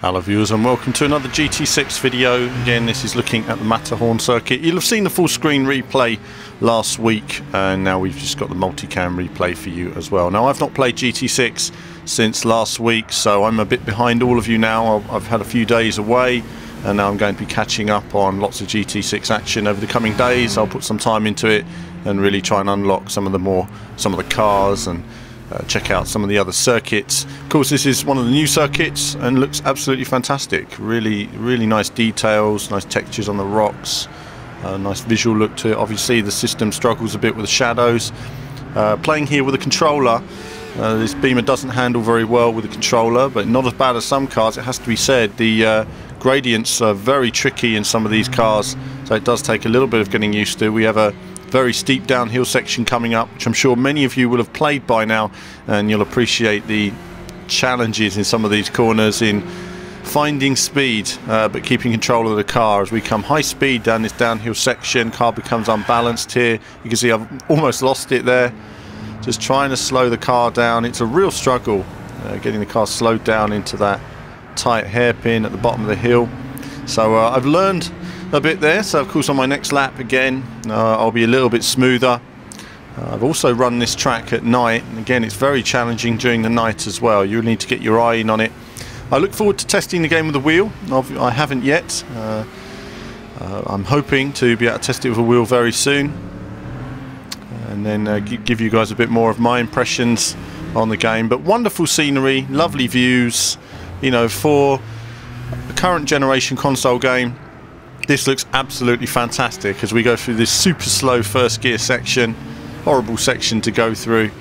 Hello viewers and welcome to another GT6 video. Again, this is looking at the Matterhorn circuit. You'll have seen the full screen replay last week and now we've just got the multi-cam replay for you as well. Now I've not played GT6 since last week, so I'm a bit behind all of you now. I've had a few days away and now I'm going to be catching up on lots of GT6 action over the coming days. I'll put some time into it and really try and unlock some of the cars and check out some of the other circuits. Of course, this is one of the new circuits and looks absolutely fantastic. Really nice details, nice textures on the rocks, nice visual look to it. Obviously the system struggles a bit with the shadows. Playing here with a controller, this Beamer doesn't handle very well with the controller, but not as bad as some cars, it has to be said. The gradients are very tricky in some of these cars, so it does take a little bit of getting used to. We have a very steep downhill section coming up, which I'm sure many of you will have played by now, and you'll appreciate the challenges in some of these corners in finding speed but keeping control of the car. As we come high speed down this downhill section, car becomes unbalanced here. You can see I've almost lost it there, just trying to slow the car down. It's a real struggle getting the car slowed down into that tight hairpin at the bottom of the hill. So I've learned a bit there, so of course on my next lap again I'll be a little bit smoother. I've also run this track at night, and again it's very challenging during the night as well. You need to get your eye in on it. I look forward to testing the game with a wheel. I haven't yet. I'm hoping to be able to test it with a wheel very soon, and then give you guys a bit more of my impressions on the game. But wonderful scenery, lovely views. You know, for a current generation console game, this looks absolutely fantastic as we go through this super slow first gear section. Horrible section to go through.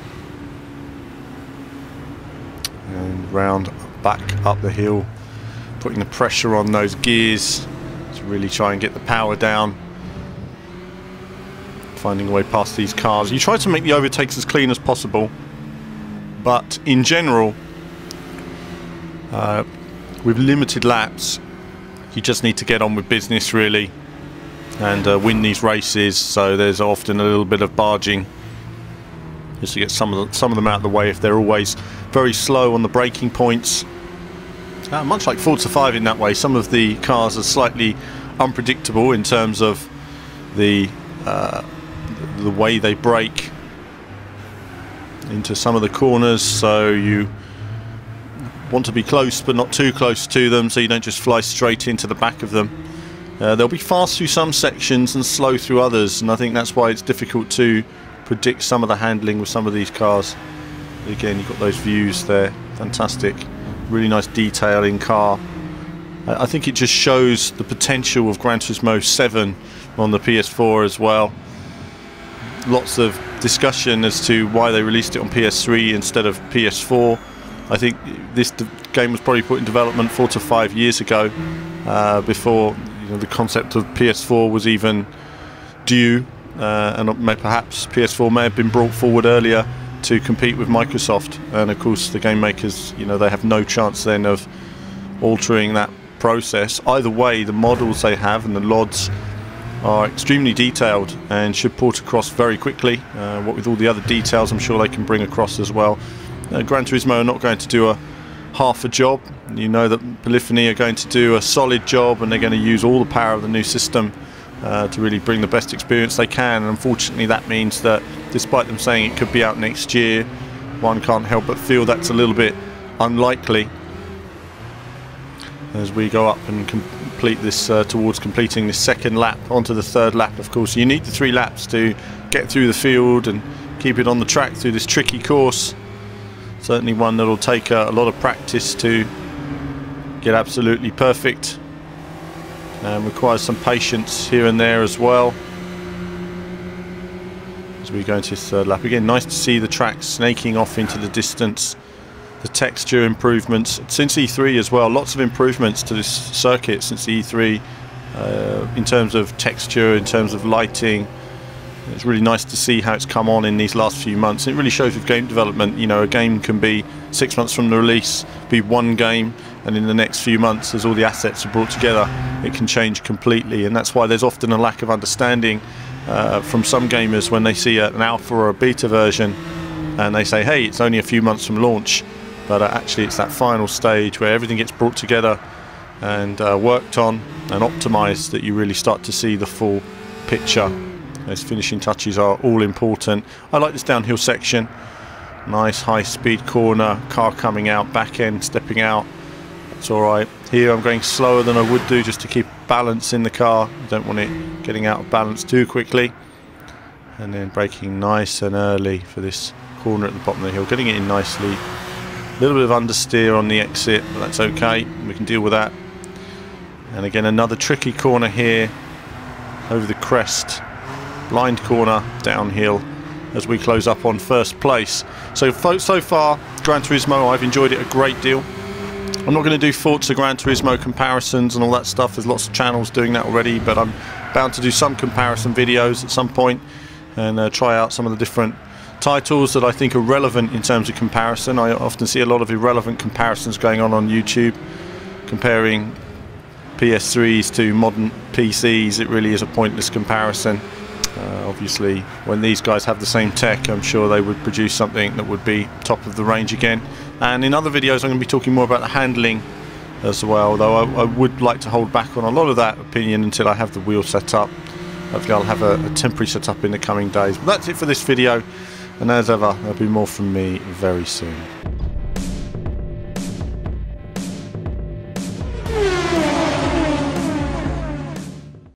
And round back up the hill, putting the pressure on those gears to really try and get the power down. Finding a way past these cars. You try to make the overtakes as clean as possible, but in general, with limited laps, you just need to get on with business really and win these races. So there's often a little bit of barging just to get some of them out of the way if they're always very slow on the braking points. Much like Forza 5 in that way, some of the cars are slightly unpredictable in terms of the way they brake into some of the corners, so you want to be close but not too close to them, so you don't just fly straight into the back of them. They'll be fast through some sections and slow through others, and I think that's why it's difficult to predict some of the handling with some of these cars. But again, you've got those views there, fantastic, really nice detail in car. I think it just shows the potential of Gran Turismo 7 on the PS4 as well. Lots of discussion as to why they released it on PS3 instead of PS4. I think this game was probably put in development 4 to 5 years ago, before the concept of PS4 was even due, and perhaps PS4 may have been brought forward earlier to compete with Microsoft. And of course, the game makers, they have no chance then of altering that process. Either way, the models they have and the LODs are extremely detailed and should port across very quickly. What with all the other details, I'm sure they can bring across as well. Gran Turismo are not going to do a half a job. You know that Polyphony are going to do a solid job, and they're going to use all the power of the new system to really bring the best experience they can. And unfortunately that means that despite them saying it could be out next year, one can't help but feel that's a little bit unlikely as we go up and complete this towards completing this second lap onto the third lap. Of course, you need the 3 laps to get through the field and keep it on the track through this tricky course. Certainly one that will take a lot of practice to get absolutely perfect, and requires some patience here and there as well as we go into this third lap. Again, nice to see the track snaking off into the distance. The texture improvements since E3 as well, lots of improvements to this circuit since E3, in terms of texture, in terms of lighting. It's really nice to see how it's come on in these last few months. It really shows with game development, a game can be 6 months from the release, be one game, and in the next few months, as all the assets are brought together, it can change completely. And that's why there's often a lack of understanding from some gamers when they see an alpha or a beta version and they say, hey, it's only a few months from launch. but actually it's that final stage where everything gets brought together and worked on and optimized that you really start to see the full picture. Those finishing touches are all important. I like this downhill section. Nice high speed corner, car coming out, back end stepping out. It's alright. Here I'm going slower than I would do just to keep balance in the car. You don't want it getting out of balance too quickly. And then braking nice and early for this corner at the bottom of the hill, getting it in nicely. A little bit of understeer on the exit, but that's okay, we can deal with that. And again, another tricky corner here over the crest, blind corner downhill as we close up on first place. So far, Gran Turismo, I've enjoyed it a great deal. I'm not going to do Forza Gran Turismo comparisons and all that stuff. There's lots of channels doing that already, but I'm bound to do some comparison videos at some point and try out some of the different titles that I think are relevant in terms of comparison. I often see a lot of irrelevant comparisons going on YouTube, comparing PS3s to modern PCs. It really is a pointless comparison. Obviously, when these guys have the same tech, I'm sure they would produce something that would be top of the range again. And in other videos, I'm going to be talking more about the handling as well, though I would like to hold back on a lot of that opinion until I have the wheel set up. Hopefully I'll have a temporary setup in the coming days. But that's it for this video, and as ever, there'll be more from me very soon.